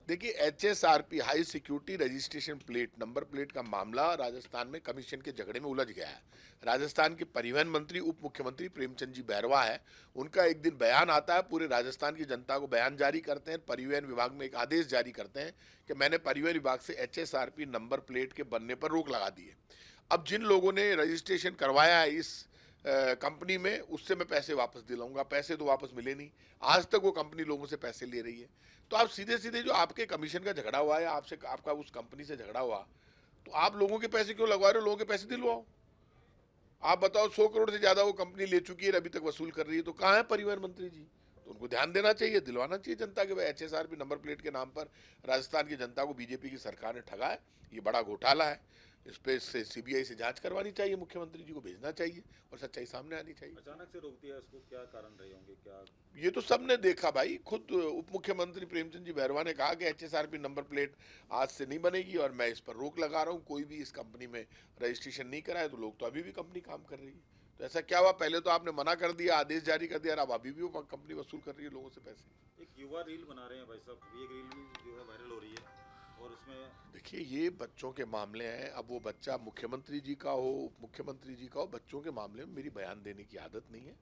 देखिए, HSRP high security registration plate number plate का मामला राजस्थान में कमीशन के झगड़े में उलझ गया है। राजस्थान के परिवहन मंत्री उप मुख्यमंत्री प्रेमचंद जी बैरवा है, उनका एक दिन बयान आता है, पूरे राजस्थान की जनता को बयान जारी करते हैं, परिवहन विभाग में एक आदेश जारी करते हैं कि मैंने परिवहन विभाग से HSRP नंबर प्लेट के बनने पर रोक लगा दी है। अब जिन लोगों ने रजिस्ट्रेशन करवाया है इस कंपनी में, उससे मैं पैसे वापस दिलाऊंगा। पैसे तो वापस मिले नहीं, आज तक वो कंपनी लोगों से पैसे ले रही है। तो आप सीधे सीधे जो आपके कमीशन का झगड़ा हुआ है, आपसे आपका उस कंपनी से झगड़ा हुआ, तो आप लोगों के पैसे क्यों लगवा रहे हो? लोगों के पैसे दिलवाओ। आप बताओ, 100 करोड़ से ज्यादा वो कंपनी ले चुकी है, अभी तक वसूल कर रही है, तो कहाँ है परिवहन मंत्री जी? तो उनको ध्यान देना चाहिए, दिलवाना चाहिए जनता के। भाई, HSRP नंबर प्लेट के नाम पर राजस्थान की जनता को बीजेपी की सरकार ने ठगा है, ये बड़ा घोटाला है। इस पे से CBI से जांच करवानी चाहिए, मुख्यमंत्री जी को भेजना चाहिए और सच्चाई सामने आनी चाहिए। अचानक से रोक दिया इसको, क्या कारण रहे होंगे क्या? ये तो सबने देखा भाई, खुद उप मुख्यमंत्री प्रेमचंद जी बैरवा ने कहा कि HSRP नंबर प्लेट आज से नहीं बनेगी और मैं इस पर रोक लगा रहा हूँ। कोई भी इस कंपनी में रजिस्ट्रेशन नहीं कराए तो लोग तो अभी भी कंपनी काम कर रही है। तो ऐसा क्या हुआ? पहले तो आपने मना कर दिया, आदेश जारी कर दिया, और अब अभी भी वो कंपनी वसूल कर रही है लोगों से पैसे। एक युवा रील बना रहे हैं भाई साहब, अभी एक रील भी जो है वायरल हो रही है और उसमें देखिए, ये बच्चों के मामले हैं। अब वो बच्चा मुख्यमंत्री जी का हो, उप मुख्यमंत्री जी का हो, बच्चों के मामले में मेरी बयान देने की आदत नहीं है।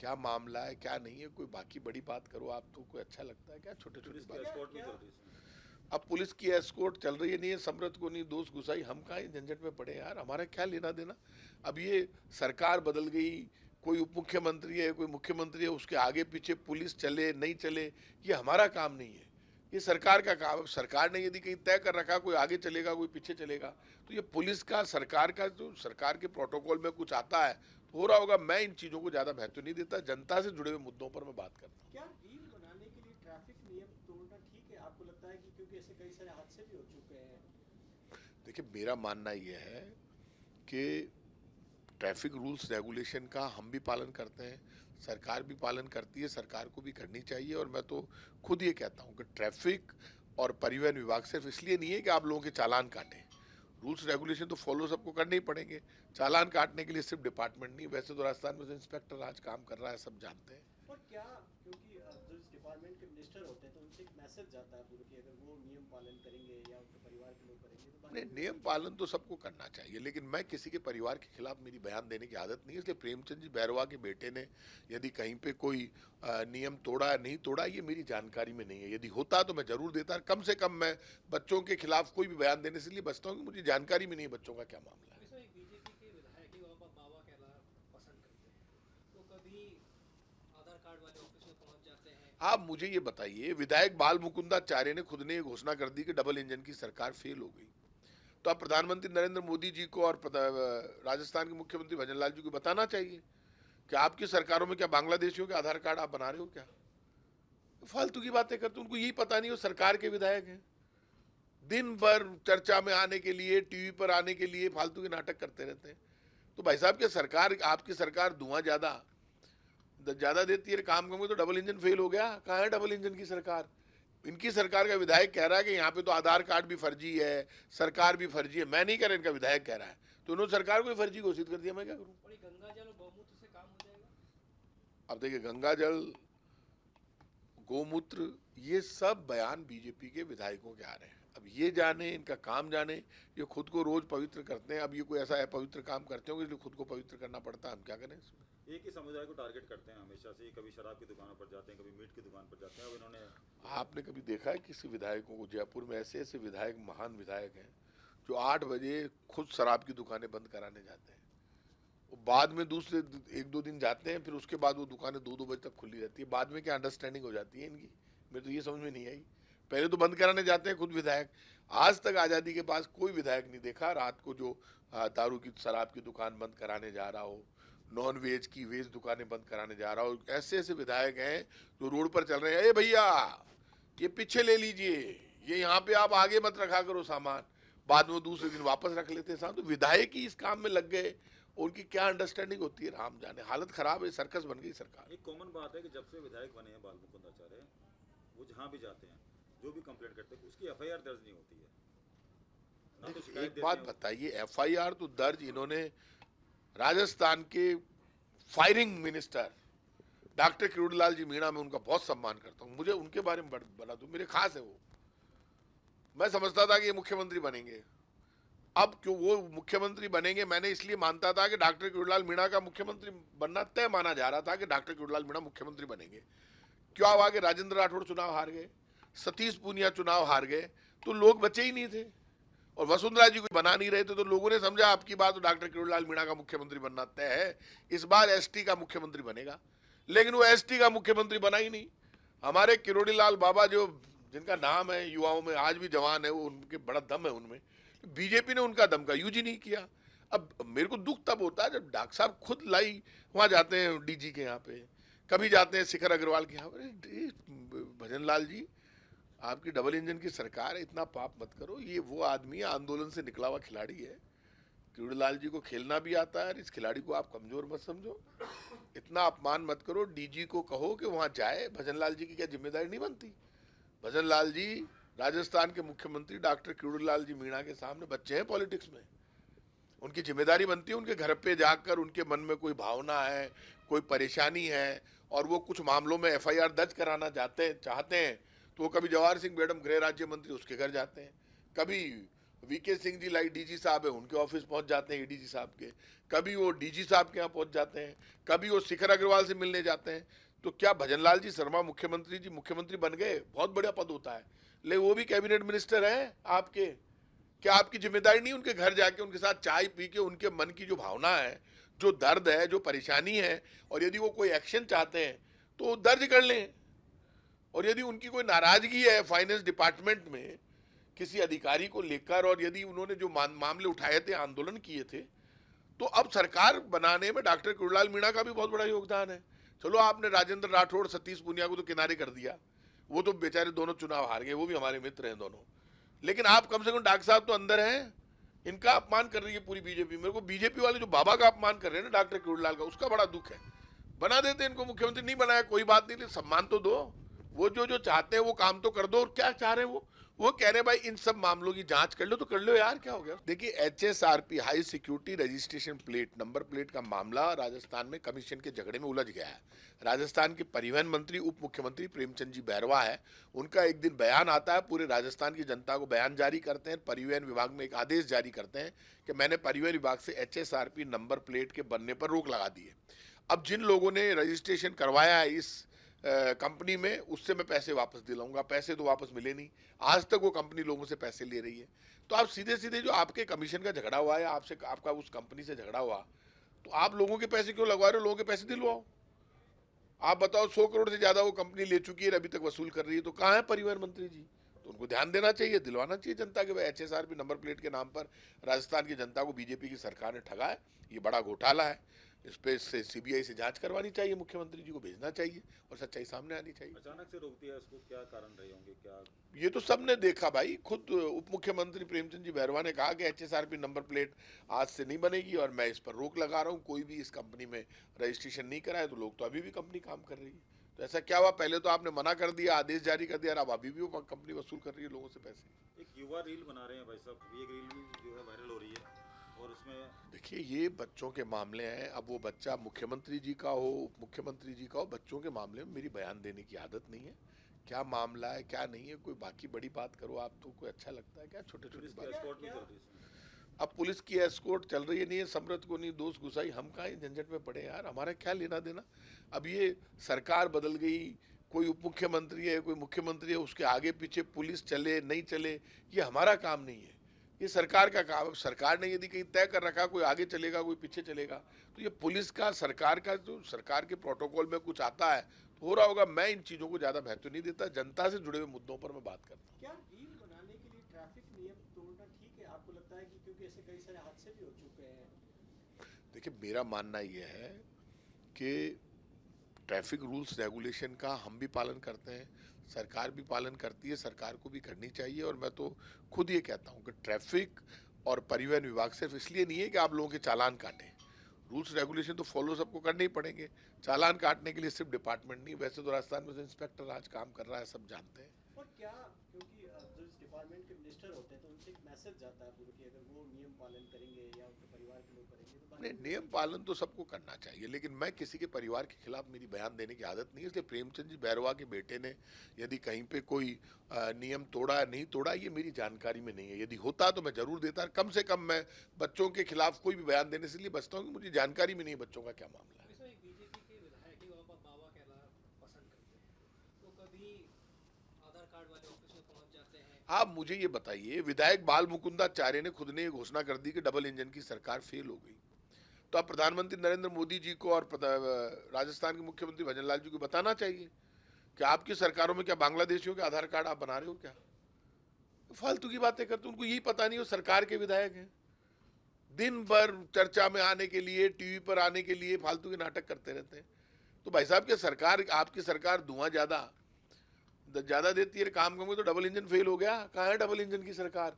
क्या मामला है क्या नहीं है, कोई बाकी बड़ी बात करो आप तो कोई अच्छा लगता है क्या? छोटे छोटे पुलिस की बात। एस्कॉर्ट भी चल रही है इसमें। अब पुलिस की एस्कॉर्ट चल रही है, नहीं है, समरत को नहीं दोष घुसाई, हम कहाँ झंझट में पड़े यार, हमारा क्या लेना देना। अब ये सरकार बदल गई, कोई उप मुख्यमंत्री है, कोई मुख्यमंत्री है, उसके आगे पीछे पुलिस चले नहीं चले, ये हमारा काम नहीं है, ये सरकार का काम है। सरकार ने यदि कहीं तय कर रखा कोई आगे चलेगा कोई पीछे चलेगा, तो ये पुलिस का, सरकार का, जो सरकार के प्रोटोकॉल में कुछ आता है तो हो रहा होगा। मैं इन चीज़ों को ज़्यादा महत्व नहीं देता, जनता से जुड़े हुए मुद्दों पर मैं बात करता हूँ। क्या रील बनाने के लिए ट्रैफिक नियम तोड़ना ठीक है? आपको लगता है कि क्योंकि ऐसे कई सारे हादसे भी हो चुके हैं? देखिए, मेरा मानना यह है कि ट्रैफिक रूल्स रेगुलेशन का हम भी पालन करते हैं, सरकार भी पालन करती है, सरकार को भी करनी चाहिए। और मैं तो खुद ये कहता हूँ कि ट्रैफिक और परिवहन विभाग सिर्फ इसलिए नहीं है कि आप लोगों के चालान काटें, रूल्स रेगुलेशन तो फॉलो सबको करने ही पड़ेंगे। चालान काटने के लिए सिर्फ डिपार्टमेंट नहीं, वैसे तो राजस्थान में इंस्पेक्टर आज काम कर रहा है, सब जानते हैं। और क्या, क्योंकि जो इस डिपार्टमेंट के मिनिस्टर होते हैं तो उनसे एक मैसेज जाता है पूरे कि अगर वो नियम पालन करेंगे या उनके परिवार के लोग करेंगे तो नहीं, बाकी नियम पालन तो सबको करना चाहिए, लेकिन मैं किसी के परिवार के खिलाफ मेरी बयान देने की आदत नहीं है। इसलिए प्रेमचंद जी बैरवा के बेटे ने यदि कहीं पे कोई नियम तोड़ा नहीं तोड़ा, ये मेरी जानकारी में नहीं है। यदि होता तो मैं जरूर देता। कम से कम मैं बच्चों के खिलाफ कोई भी बयान देने से लिए बचता हूँ कि मुझे जानकारी में नहीं है बच्चों का क्या मामला है। बीजेपी के विधायक ही बाबा कहना पसंद करते हैं, तो कभी आधार कार्ड वाले ऑफिस में पहुंच जाते हैं। आप मुझे ये बताइए, विधायक बाल मुकुंदाचार्य ने खुद ने ये घोषणा कर दी कि डबल इंजन की सरकार फेल हो गई, तो आप प्रधानमंत्री नरेंद्र मोदी जी को और राजस्थान के मुख्यमंत्री भजनलाल जी को बताना चाहिए कि आपकी सरकारों में क्या बांग्लादेशियों के आधार कार्ड आप बना रहे हो क्या? फालतू की बातें करते, उनको यही पता नहीं वो सरकार के विधायक हैं। दिन भर चर्चा में आने के लिए, टीवी पर आने के लिए फालतू के नाटक करते रहते हैं। तो भाई साहब, क्या सरकार, आपकी सरकार धुआं ज्यादा देती है, काम कम, तो डबल इंजन फेल हो गया? कहाँ है डबल इंजन की सरकार? इनकी सरकार का विधायक कह रहा है कि यहाँ पे तो आधार कार्ड भी फर्जी है, सरकार भी फर्जी है। मैं नहीं कह रहा, इनका विधायक कह रहा है, तो उन्होंने सरकार को फर्जी घोषित कर दिया, मैं क्या करूँ? और ये गंगा जल और गौमूत्र से काम हो जाएगा? अब देखिए, गंगा जल, गोमूत्र, ये सब बयान बीजेपी के विधायकों के आ रहे हैं। अब ये जाने, इनका काम जाने, ये खुद को रोज पवित्र करते हैं। अब ये कोई ऐसा अपवित्र काम करते होंगे इसलिए खुद को पवित्र करना पड़ता है, हम क्या करें इसमें? एक ही समुदाय को टारगेट करते हैं हमेशा से, कभी शराब की दुकानों पर जाते हैं, कभी मीट की दुकान पर जाते हैं। अब इन्होंने, आपने कभी देखा है किसी विधायकों को? जयपुर में ऐसे ऐसे विधायक, महान विधायक हैं, जो 8 बजे खुद शराब की दुकानें बंद कराने जाते हैं, वो बाद में दूसरे 1-2 दिन जाते हैं, फिर उसके बाद वो दुकानें 2-2 बजे तक खुली रहती है। बाद में क्या अंडरस्टैंडिंग हो जाती है इनकी, मेरे तो ये समझ में नहीं आई। पहले तो बंद कराने जाते हैं खुद विधायक। आज तक आज़ादी के पास कोई विधायक नहीं देखा रात को जो दारू की, शराब की दुकान बंद कराने जा रहा हो, नॉन वेज की वेज दुकानें बंद कराने जा रहा हो। ऐसे ऐसे विधायक हैं जो रोड पर चल रहे हैं, ए भैया ये पीछे ले लीजिए, ये यहाँ पे आप आगे मत रखा करो सामान, बाद में दूसरे दिन वापस रख लेते हैं। तो विधायक ही इस काम में लग गए, उनकी क्या अंडरस्टैंडिंग होती है राम जाने। हालत खराब है, सर्कस बन गई सरकार। एक कॉमन बात है कि जब से विधायक बने हैं बाल मुकुंदाचार्य, वो जहाँ भी जाते हैं, जो भी कंप्लेंट करते हैं, उसकी FIR दर्ज नहीं होती है ना। तो शिकायत एक बात देते हैं बताइए, FIR तो दर्ज, इन्होंने राजस्थान के फायरिंग मिनिस्टर डॉक्टर किरोड़ीलाल जी मीणा, में उनका बहुत सम्मान करता हूँ, मुझे उनके बारे में बता दूं, मेरे खास है वो। मैं समझता था कि ये मुख्यमंत्री बनेंगे। अब क्यों वो मुख्यमंत्री बनेंगे, मैंने इसलिए मानता था कि डॉक्टर किरोड़ीलाल मीणा का मुख्यमंत्री बनना तय माना जा रहा था कि डॉक्टर किरोड़ीलाल मीणा मुख्यमंत्री बनेंगे। क्या हुआ कि राजेंद्र राठौड़ चुनाव हार गए, सतीश पूनिया चुनाव हार गए, तो लोग बचे ही नहीं थे और वसुंधरा जी को बना नहीं रहे थे, तो लोगों ने समझा आपकी बात तो डॉक्टर किरोड़ीलाल मीणा का मुख्यमंत्री बनना तय है, इस बार एसटी का मुख्यमंत्री बनेगा। लेकिन वो एसटी का मुख्यमंत्री बना ही नहीं। हमारे किरोड़ीलाल बाबा जो जिनका नाम है युवाओं में आज भी जवान है, वो उनके बड़ा दम है उनमें, बीजेपी ने उनका दम का यूज ही नहीं किया। अब मेरे को दुख तब होता है जब डॉक्टर साहब खुद लाई वहां जाते हैं डीजी के यहाँ पे, कभी जाते हैं शिखर अग्रवाल के यहाँ पे। भजन लाल जी, आपकी डबल इंजन की सरकार है, इतना पाप मत करो। ये वो आदमी आंदोलन से निकला हुआ खिलाड़ी है, किरोड़ीलाल जी को खेलना भी आता है, इस खिलाड़ी को आप कमजोर मत समझो, इतना अपमान मत करो। डीजी को कहो कि वहां जाए। भजन लाल जी की क्या जिम्मेदारी नहीं बनती? भजन लाल जी राजस्थान के मुख्यमंत्री डॉक्टर किरोड़ीलाल जी मीणा के सामने बच्चे हैं पॉलिटिक्स में, उनकी जिम्मेदारी बनती है उनके घर पे जाकर उनके मन में कोई भावना है, कोई परेशानी है और वो कुछ मामलों में एफआईआर दर्ज कराना चाहते हैं तो वो कभी जवाहर सिंह मैडम गृह राज्य मंत्री उसके घर जाते हैं, कभी VK Singh ji like DG साहब है उनके ऑफिस पहुंच जाते हैं एडीजी साहब के, कभी वो डीजी साहब के यहाँ पहुंच जाते हैं, कभी वो शिखर अग्रवाल से मिलने जाते हैं। तो क्या भजनलाल जी शर्मा मुख्यमंत्री जी मुख्यमंत्री बन गए? बहुत बढ़िया पद होता है, लेकिन वो भी कैबिनेट मिनिस्टर है आपके। क्या आपकी जिम्मेदारी नहीं उनके घर जाके उनके साथ चाय पी के उनके मन की जो भावना है, जो दर्द है, जो परेशानी है, और यदि वो कोई एक्शन चाहते हैं तो वो दर्ज कर लें। और यदि उनकी कोई नाराजगी है फाइनेंस डिपार्टमेंट में किसी अधिकारी को लेकर और यदि उन्होंने जो मामले उठाए थे, आंदोलन किए थे, तो अब सरकार बनाने में डॉक्टर किरोड़ीलाल मीणा का भी बहुत बड़ा योगदान है। चलो आपने राजेंद्र राठौड़ सतीश पूनिया को तो किनारे कर दिया, वो तो बेचारे दोनों चुनाव हार गए, वो भी हमारे मित्र हैं दोनों, लेकिन आप कम से कम डॉक्टर साहब तो अंदर हैं। इनका अपमान कर रही है पूरी बीजेपी। मेरे को बीजेपी वाले जो बाबा का अपमान कर रहे हैं ना डॉक्टर किरोड़ीलाल का, उसका बड़ा दुख है। बना देते इनको मुख्यमंत्री, नहीं बनाया कोई बात नहीं, लेकिन सम्मान तो दो। वो जो चाहते हैं वो काम तो कर दो। और क्या चाह रहे हैं वो कह रहे हैं भाई इन सब मामलों की जांच कर लो, तो कर लो यार, क्या हो गया? देखिए HSRP high security registration plate number plate का मामला राजस्थान में कमीशन के झगड़े में उलझ गया है। राजस्थान के परिवहन मंत्री उप मुख्यमंत्री प्रेमचंद जी बैरवा है, उनका एक दिन बयान आता है, पूरे राजस्थान की जनता को बयान जारी करते हैं, परिवहन विभाग में एक आदेश जारी करते हैं कि मैंने परिवहन विभाग से एचएसआरपी नंबर प्लेट के बनने पर रोक लगा दी है। अब जिन लोगों ने रजिस्ट्रेशन करवाया है इस कंपनी में, उससे मैं पैसे वापस दिलाऊंगा। पैसे तो वापस मिले नहीं, आज तक वो कंपनी लोगों से पैसे ले रही है। तो आप सीधे सीधे जो आपके कमीशन का झगड़ा हुआ है, आपसे आपका उस कंपनी से झगड़ा हुआ, तो आप लोगों के पैसे क्यों लगवा रहे हो? लोगों के पैसे दिलवाओ। आप बताओ 100 करोड़ से ज्यादा वो कंपनी ले चुकी है, अभी तक वसूल कर रही है, तो कहाँ है परिवहन मंत्री जी? तो उनको ध्यान देना चाहिए, दिलवाना चाहिए जनता के। एचएसआरपी नंबर प्लेट के नाम पर राजस्थान की जनता को बीजेपी की सरकार ने ठगा है, ये बड़ा घोटाला है। इस पे से सीबीआई से जांच करवानी चाहिए, मुख्यमंत्री जी को भेजना चाहिए और सच्चाई सामने आनी चाहिए। अचानक से रोक दिया इसको, क्या कारण रहे होंगे? क्या ये तो सबने देखा भाई, खुद उप मुख्यमंत्री प्रेमचंद जी बैरवा ने कहा कि एचएसआरपी नंबर प्लेट आज से नहीं बनेगी और मैं इस पर रोक लगा रहा हूँ, कोई भी इस कंपनी में रजिस्ट्रेशन नहीं कराए। तो लोग तो अभी भी कंपनी काम कर रही है, तो ऐसा क्या हुआ? पहले तो आपने मना कर दिया, आदेश जारी कर दिया, अब अभी भी वो कंपनी वसूल कर रही है लोगों से पैसे। एक युवा रील बना रहे हैं भाई साहब, ये रील भी जो है वायरल हो रही है और उसमें देखिए ये बच्चों के मामले हैं। अब वो बच्चा मुख्यमंत्री जी का हो, उप मुख्यमंत्री जी का हो, बच्चों के मामले में मेरी बयान देने की आदत नहीं है। क्या मामला है क्या नहीं है, कोई बाकी बड़ी बात करो आप, तो कोई अच्छा लगता है क्या? छोटे छोटे पुलिस की बात। एस्कॉर्ट भी चल रही है इसमें। अब पुलिस की एस्कॉर्ट चल रही है, नहीं है, समृद्ध को नहीं दोष घुसाई, हम कहाँ झंझट में पड़े यार, हमारा क्या लेना देना। अब ये सरकार बदल गई, कोई उप मुख्यमंत्री है, कोई मुख्यमंत्री है, उसके आगे पीछे पुलिस चले नहीं चले, ये हमारा काम नहीं है, ये सरकार का काम है। सरकार ने यदि कहीं तय कर रखा कोई आगे चलेगा कोई पीछे चलेगा, तो ये पुलिस का, सरकार का, जो सरकार के प्रोटोकॉल में कुछ आता है तो हो रहा होगा। मैं इन चीज़ों को ज़्यादा महत्व नहीं देता, जनता से जुड़े हुए मुद्दों पर मैं बात करता हूँ। क्या रील बनाने के लिए ट्रैफिक नियम तोड़ना ठीक है? आपको लगता है कि क्योंकि ऐसे कई सारे हादसे भी हो चुके हैं। देखिए मेरा मानना ये है कि ट्रैफिक रूल्स रेगुलेशन का हम भी पालन करते हैं, सरकार भी पालन करती है, सरकार को भी करनी चाहिए। और मैं तो खुद ये कहता हूँ कि ट्रैफिक और परिवहन विभाग सिर्फ इसलिए नहीं है कि आप लोगों के चालान काटें, रूल्स रेगुलेशन तो फॉलो सबको करने ही पड़ेंगे। चालान काटने के लिए सिर्फ डिपार्टमेंट नहीं, वैसे तो राजस्थान में इंस्पेक्टर आज काम कर रहा है, सब जानते हैं। और क्या क्योंकि जो इस डिपार्टमेंट डिपार्टमेंट के मिनिस्टर होते हैं तो उनसे एक मैसेज जाता है पूरे कि अगर वो नियम पालन करेंगे या उनके परिवार के लोग करेंगे तो नहीं, नियम पालन तो सबको करना चाहिए, लेकिन मैं किसी के परिवार के खिलाफ मेरी बयान देने की आदत नहीं है। इसलिए प्रेमचंद जी बैरवा के बेटे ने यदि कहीं पे कोई नियम तोड़ा नहीं तोड़ा, ये मेरी जानकारी में नहीं है। यदि होता तो मैं जरूर देता। कम से कम मैं बच्चों के खिलाफ कोई भी बयान देने से लिए बचता हूँ कि मुझे जानकारी में नहीं है बच्चों का क्या मामला है। इसमें एक बीजेपी के विधायक ही बाबा कहना पसंद करते हैं, तो कभी आधार कार्ड वाले ऑफिस में पहुंच जाते हैं। आप मुझे ये बताइए, विधायक बाल मुकुंदाचार्य ने खुद ने ये घोषणा कर दी कि डबल इंजन की सरकार फेल हो गई, तो आप प्रधानमंत्री नरेंद्र मोदी जी को और राजस्थान के मुख्यमंत्री भजनलाल जी को बताना चाहिए कि आपकी सरकारों में क्या बांग्लादेशियों के आधार कार्ड आप बना रहे हो क्या? फालतू की बातें करते, उनको यही पता नहीं, वो सरकार के विधायक हैं। दिन भर चर्चा में आने के लिए, टीवी पर आने के लिए फालतू के नाटक करते रहते हैं। तो भाई साहब, के सरकार, आपकी सरकार धुआं ज्यादा देती है, काम करेंगे तो डबल इंजन फेल हो गया। कहाँ है डबल इंजन की सरकार?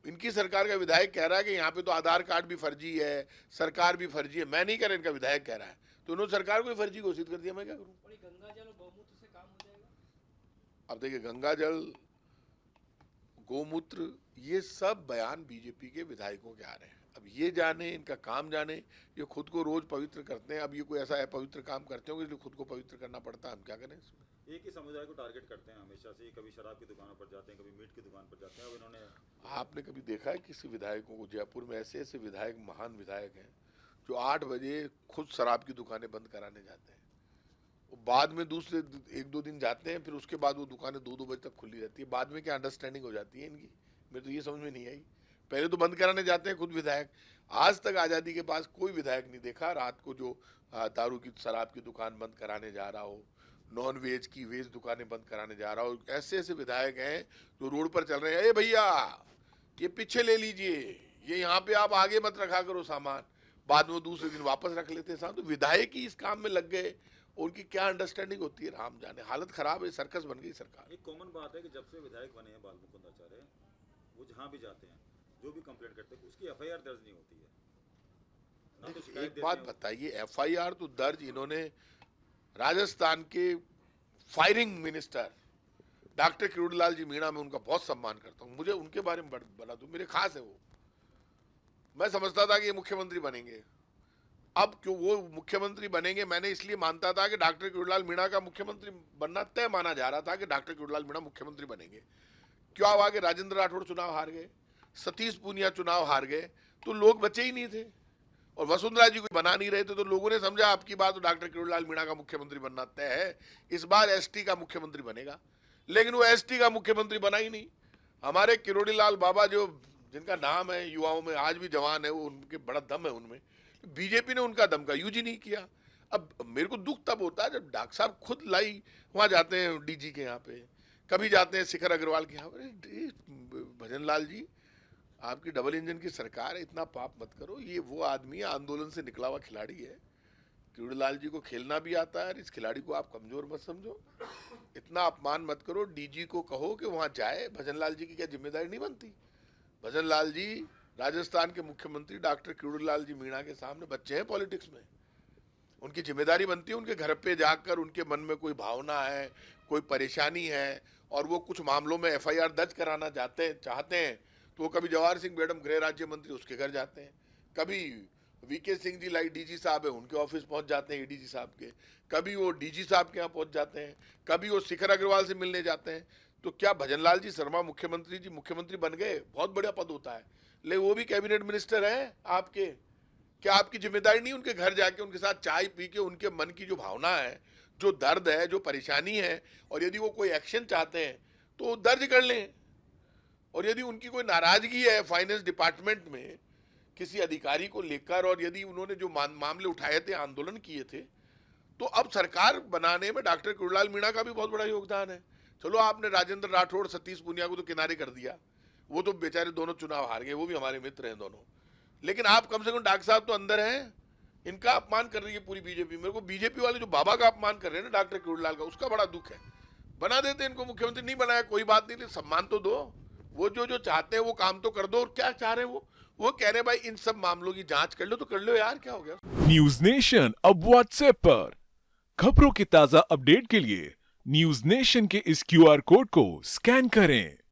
इनकी सरकार का विधायक कह रहा है कि यहाँ पे तो आधार कार्ड भी फर्जी है, सरकार भी फर्जी है। मैं नहीं कह रहा, इनका विधायक कह रहा है, तो उन्होंने सरकार को ही फर्जी घोषित कर दिया। मैं क्या करूँ? और ये गंगा जल और गौमूत्र से काम हो जाएगा। अब देखिए, गंगा जल, गोमूत्र, ये सब बयान बीजेपी के विधायकों के आ रहे हैं। अब ये जाने, इनका काम जाने, ये खुद को रोज पवित्र करते हैं। अब ये कोई ऐसा अपवित्र काम करते होंगे इसलिए खुद को पवित्र करना पड़ता है। हम क्या करें इसमें? एक ही समुदाय को टारगेट करते हैं हमेशा से। कभी शराब की दुकानों पर जाते हैं, कभी मीट की दुकान पर जाते हैं। अब इन्होंने, आपने कभी देखा है किसी विधायकों को? जयपुर में ऐसे ऐसे विधायक, महान विधायक हैं, जो 8 बजे खुद शराब की दुकानें बंद कराने जाते हैं। वो बाद में दूसरे 1-2 दिन जाते हैं, फिर उसके बाद वो दुकानें 2-2 बजे तक खुली रहती है। बाद में क्या अंडरस्टैंडिंग हो जाती है इनकी? मेरे तो ये समझ में नहीं आई। पहले तो बंद कराने जाते हैं खुद विधायक। आज तक आज़ादी के पास कोई विधायक नहीं देखा रात को जो दारू की, शराब की दुकान बंद कराने जा रहा हो, नॉन वेज की वेज दुकानें बंद कराने जा रहा हो। ऐसे ऐसे विधायक हैं जो रोड पर चल रहे हैं, ए भैया ये पीछे ले लीजिए, ये यहाँ पे आप आगे मत रखा करो सामान। बाद में वो दूसरे दिन वापस रख लेते हैं। तो विधायक ही इस काम में लग गए, उनकी क्या अंडरस्टैंडिंग होती है राम जाने। हालत खराब है, सर्कस बन गई सरकार। एक कॉमन बात है कि जब से विधायक बने हैं बाल मुकुंदाचार्य, वो जहाँ भी जाते हैं, जो भी कंप्लेंट करते हैं, उसकी एफआईआर दर्ज नहीं होती है। ना तो शिकायत एक देते बात हैं। बताइए, एफआईआर तो दर्ज इन्होंने राजस्थान के फायरिंग मिनिस्टर डॉक्टर किरोड़ीलाल जी मीणा, में उनका बहुत सम्मान करता हूँ, मुझे उनके बारे में बता दूं, मेरे खास है वो। मैं समझता था कि ये मुख्यमंत्री बनेंगे। अब क्यों वो मुख्यमंत्री बनेंगे, मैंने इसलिए मानता था कि डॉक्टर किरोड़ीलाल मीणा का मुख्यमंत्री बनना तय माना जा रहा था कि डॉक्टर किरोड़ीलाल मीणा मुख्यमंत्री बनेंगे। क्या हुआ कि राजेंद्र राठौड़ चुनाव हार गए, सतीश पूनिया चुनाव हार गए, तो लोग बचे ही नहीं थे और वसुंधरा जी को बना नहीं रहे थे। तो लोगों ने समझा आपकी बात तो डॉक्टर किरोड़ीलाल मीणा का मुख्यमंत्री बनना तय है, इस बार एसटी का मुख्यमंत्री बनेगा। लेकिन वो एसटी का मुख्यमंत्री बना ही नहीं। हमारे किरोड़ीलाल बाबा, जो जिनका नाम है युवाओं में आज भी जवान है, वो उनके बड़ा दम है उनमें, बीजेपी ने उनका दम का यूज ही नहीं किया। अब मेरे को दुख तब होता है जब डॉक्टर साहब खुद लाई वहां जाते हैं डीजी के यहाँ पे, कभी जाते हैं शिखर अग्रवाल के यहाँ पे। भजनलाल जी, आपकी डबल इंजन की सरकार है, इतना पाप मत करो। ये वो आदमी है, आंदोलन से निकला हुआ खिलाड़ी है। किरोड़ीलाल जी को खेलना भी आता है, इस खिलाड़ी को आप कमजोर मत समझो, इतना अपमान मत करो। डीजी को कहो कि वहां जाए। भजनलाल जी की क्या जिम्मेदारी नहीं बनती? भजनलाल जी राजस्थान के मुख्यमंत्री डॉक्टर किरोड़ीलाल जी मीणा के सामने बच्चे हैं पॉलिटिक्स में। उनकी जिम्मेदारी बनती है उनके घर पे जाकर, उनके मन में कोई भावना है, कोई परेशानी है और वो कुछ मामलों में एफआईआर दर्ज कराना चाहते हैं, तो वो कभी जवाहर सिंह मैडम गृह राज्य मंत्री उसके घर जाते हैं, कभी VK Singh ji like DG साहब है उनके ऑफिस पहुंच जाते हैं एडीजी साहब के, कभी वो डीजी साहब के यहाँ पहुंच जाते हैं, कभी वो शिखर अग्रवाल से मिलने जाते हैं। तो क्या भजनलाल जी शर्मा मुख्यमंत्री जी मुख्यमंत्री बन गए? बहुत बढ़िया पद होता है, लेकिन वो भी कैबिनेट मिनिस्टर हैं आपके। क्या आपकी जिम्मेदारी नहीं उनके घर जाके उनके साथ चाय पी के उनके मन की जो भावना है, जो दर्द है, जो परेशानी है, और यदि वो कोई एक्शन चाहते हैं तो दर्ज कर लें। और यदि उनकी कोई नाराजगी है फाइनेंस डिपार्टमेंट में किसी अधिकारी को लेकर, और यदि उन्होंने जो मामले उठाए थे, आंदोलन किए थे, तो अब सरकार बनाने में डॉक्टर किरोड़ीलाल मीणा का भी बहुत बड़ा योगदान है। चलो आपने राजेंद्र राठौड़, सतीश पूनिया को तो किनारे कर दिया, वो तो बेचारे दोनों चुनाव हार गए, वो भी हमारे मित्र हैं दोनों, लेकिन आप कम से कम डॉक्टर साहब तो अंदर हैं। इनका अपमान कर रही है पूरी बीजेपी। मेरे को बीजेपी वाले जो बाबा का अपमान कर रहे हैं ना डॉक्टर किरोड़ीलाल का, उसका बड़ा दुख है। बना देते इनको मुख्यमंत्री, नहीं बनाया कोई बात नहीं, लेकिन सम्मान तो दो। वो जो चाहते हैं वो काम तो कर दो। और क्या चाह रहे हैं वो कह रहे हैं भाई इन सब मामलों की जांच कर लो, तो कर लो यार, क्या हो गया। न्यूज नेशन अब व्हाट्सएप पर खबरों की ताजा अपडेट के लिए न्यूज नेशन के इस क्यूआर कोड को स्कैन करें।